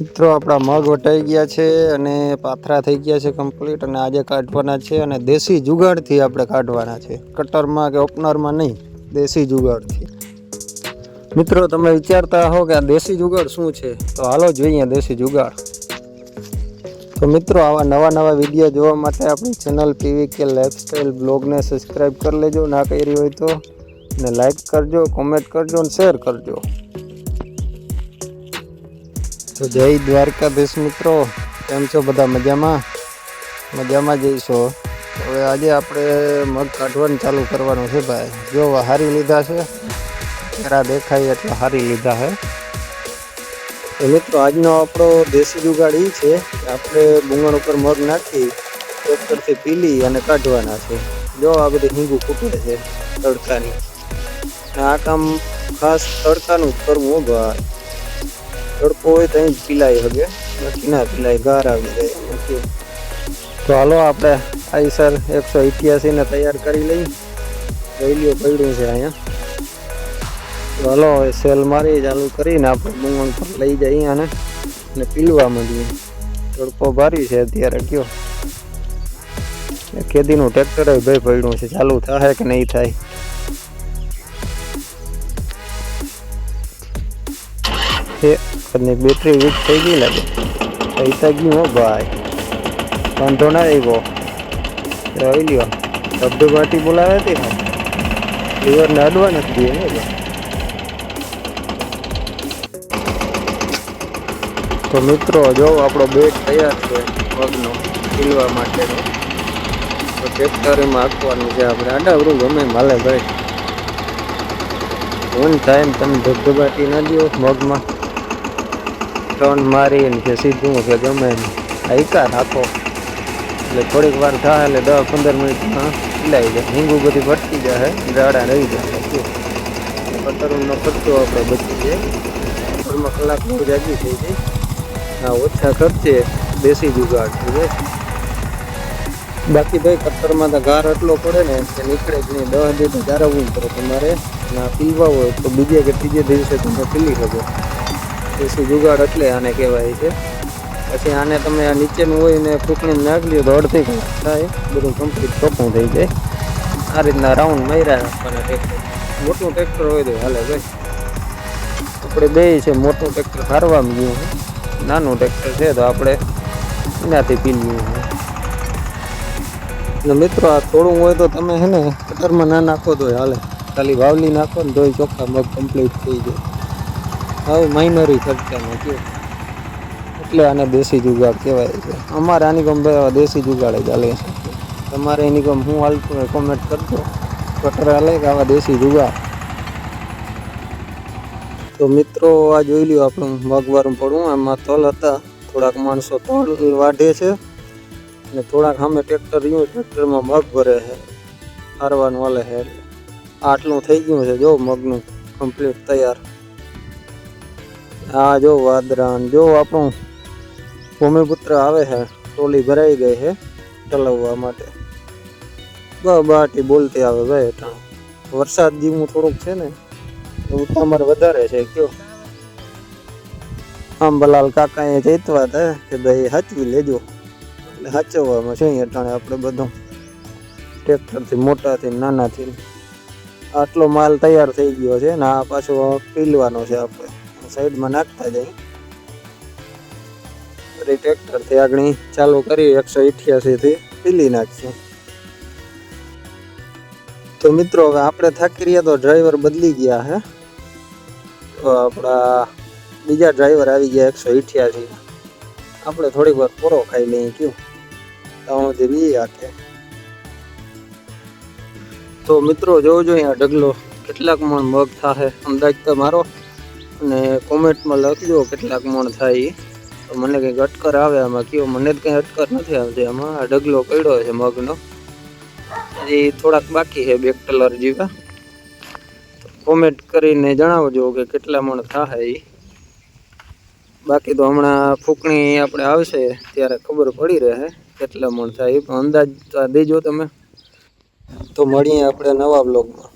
મિત્રો આપણા મગ વટાઈ ગયા છે અને પાથરા થઈ ગયા છે કમ્પ્લીટ, અને આજે કાઢવાના છે. અને દેશી જુગાડથી આપણે કાઢવાના છે, કટરમાં કે ઓપનરમાં નહીં, દેશી જુગાડથી. મિત્રો તમે વિચારતા હો કે આ દેશી જુગાડ શું છે, તો હાલો જોઈએ દેશી જુગાડ. તો મિત્રો આવા નવા વિડીયો જોવા માટે આપણી ચેનલ પીવીકે લાઈફસ્ટાઈલ બ્લોગને સબસ્ક્રાઈબ કરી લેજો, ના કરી હોય તો, ને લાઈક કરજો, કોમેન્ટ કરજો અને શેર કરજો. તો જય દ્વારકાધીશ મિત્રો, કેમ છો બધા? મજામાં જઈશો. હવે આજે આપણે મગ કાઢવાનું ચાલુ કરવાનું છે ભાઈ. જો હારી લીધા છે, પેરા દેખાય એટલે હારી લીધા છે. તો મિત્રો આજનો આપણો દેશી જુગાડ એ છે કે આપણે બુંગણ ઉપર મગ નાખી ટ્રેક્ટરથી પીલી અને કાઢવાના છે. જો આ બધી હિંગું ફૂટે છે તડકાની, આ કામ ખાસ તડકાનું જ કરવું ભાઈ. તડકો હોય તો અહીં જ પીલાઈ હગે, બાકી ના પીલાય, ગાર આવી જાય. તો હાલો આપણે આઈસર 188 ને તૈયાર કરી લઈ. રેલિયો પડ્યું છે અહીંયા. તો હાલો હવે સેલ મારી ચાલુ કરીને આપણે બુંગણ પર લઈ જઈએ અને પીલવા માંડીએ. તડકો ભારી છે અત્યારે. કયો ખેતીનું ટ્રેક્ટર ભાઈ પડ્યું છે, ચાલુ થાય કે નહીં થાય. બેટરી વીક થઈ ગઈ લાગે, પૈસા ગયું હો ભાઈ. વાંધો ના આવ્યો. રહી લ્યો, ધબધબાટી બોલાવે હતી ને, લીવરને અડવા નથી દે ને. તો મિત્રો જો આપણો બેટ તૈયાર છે મગનો પીલવા માટેનો. તો ટ્રેક્ટરમાં આપવાનું છે આપણે. આડાવરું ગમે માલે ભાઈ, વન ટાઈમ તમે ધબધબાટી ના દો મગમાં, ટર્ન મારીને કે સીધું કે ગમે હાઈકા નાખો એટલે થોડીક વાર થાય એટલે 10-15 મિનિટમાં પીલાઈ જાય. હિંગું બધી ભટકી જાય, રાડા રહી જાય. કટરનો ખર્ચો આપણે બચી જાય, ઘરમાં કલાકનું જાગી થઈ જાય. આ ઓછા ખર્ચે દેશી જુગાડ છે. બાકી ભાઈ કટરમાં તો ગાર એટલો પડે ને કે નીકળે જ નહીં. 10 દિવસ જાળવવું પડે તમારે. ના પીલવા હોય તો બીજે કે ત્રીજે દિવસે તમે પીલી શકો. દેશી જુગાડ એટલે આને કહેવાય છે. પછી આને તમે આ નીચેનું હોય ને ફૂંકણીને નાખી લ્યો તો અડધી કલાક થાય, બધું કમ્પ્લીટ ચોખ્ખું થઈ જાય. આ રીતના રાઉન્ડ માર્યા રાખવાના ટ્રેક્ટર. મોટું ટ્રેક્ટર હોય તો હાલે ભાઈ. આપણે બે છે, મોટું ટ્રેક્ટર હારવામાં ગયું, નાનું ટ્રેક્ટર છે તો આપણે એનાથી પી લઈએ. એટલે મિત્રો આ થોડું હોય તો તમે છે ને કટરમાં ના નાખો તો હાલે, ખાલી વાવલી નાખો ને તોય ચોખ્ખા મગ કમ્પ્લીટ થઈ જાય. હવે માઇનરી ખર્ચામાં કયો, એટલે આને દેશી જુગાડ કહેવાય છે. અમારે આની ગમ દેશી જુગાડ જ હાલે છે. તમારે એની ગમ હું હાલતું હોય કોમેન્ટ કરજો. કટર હાલે કે આવા દેશી જુગાડ. તો મિત્રો આ જોઈ લ્યો આપણું મગવારું પડવું. આમાં તલ હતા, થોડાક માણસો તલ વાઢે છે અને થોડાક સામે ટ્રેક્ટર રહ્યું, ટ્રેક્ટરમાં મગ ભરે છે, હારવાનું હાલે છે. આટલું થઈ ગયું છે જો મગનું કમ્પ્લીટ તૈયાર. આ જો વાદરા, જો આપણું ભૂમિપુત્ર આવે છે, ટોલી ભરાઈ ગઈ છે ચલાવવા માટે. બાટી બોલતી આવે ભાઈ. વરસાદ જેવું થોડુંક છે ને, ઉતામર વધારે છે. કયો આંબલાલ કાકાએ ચેતવા હતા કે ભાઈ સાચવી લેજો, એટલે સાચવવામાં છે અટાણે આપણે બધું ટ્રેક્ટરથી, મોટાથી નાનાથી. આટલો માલ તૈયાર થઈ ગયો છે ને આ પાછો પીલવાનો છે. આપણે સાઈડમાં નાખતા જઈએ. ફરી ટ્રેક્ટરથી આગળ ચાલુ કરી 188 થી પીલી નાખશું. તો મિત્રો હવે આપણે થાકી રહ્યા તો ડ્રાઈવર બદલી ગયા હે. તો આપણા બીજા ડ્રાઈવર આવી ગયા 188. આપણે થોડીક વાર પોરો ખાઈ લઈએ. કયું તાવણથી બી આખે. તો મિત્રો જોજો અહીંયા ઢગલો કેટલાક મણ મગ થાય અંદાજ તો મારો, અને કોમેન્ટમાં લખજો કેટલાક મણ થાય. તો મને કંઈક અટકર આવે આમાં. કયો મને જ કંઈ અટકર નથી આવતી આમાં. આ ઢગલો પડ્યો છે મગનો, હજી થોડાક બાકી છે 2 કલર જેવા. કોમેન્ટ કરીને જણાવજો કે કેટલા મણ થાય. બાકી તો હમણાં ફૂંકણી આપણે આવશે ત્યારે ખબર પડી રહે કેટલા મણ થાય, પણ અંદાજ દેજો તમે. તો મળીએ આપણે નવા બ્લોગમાં.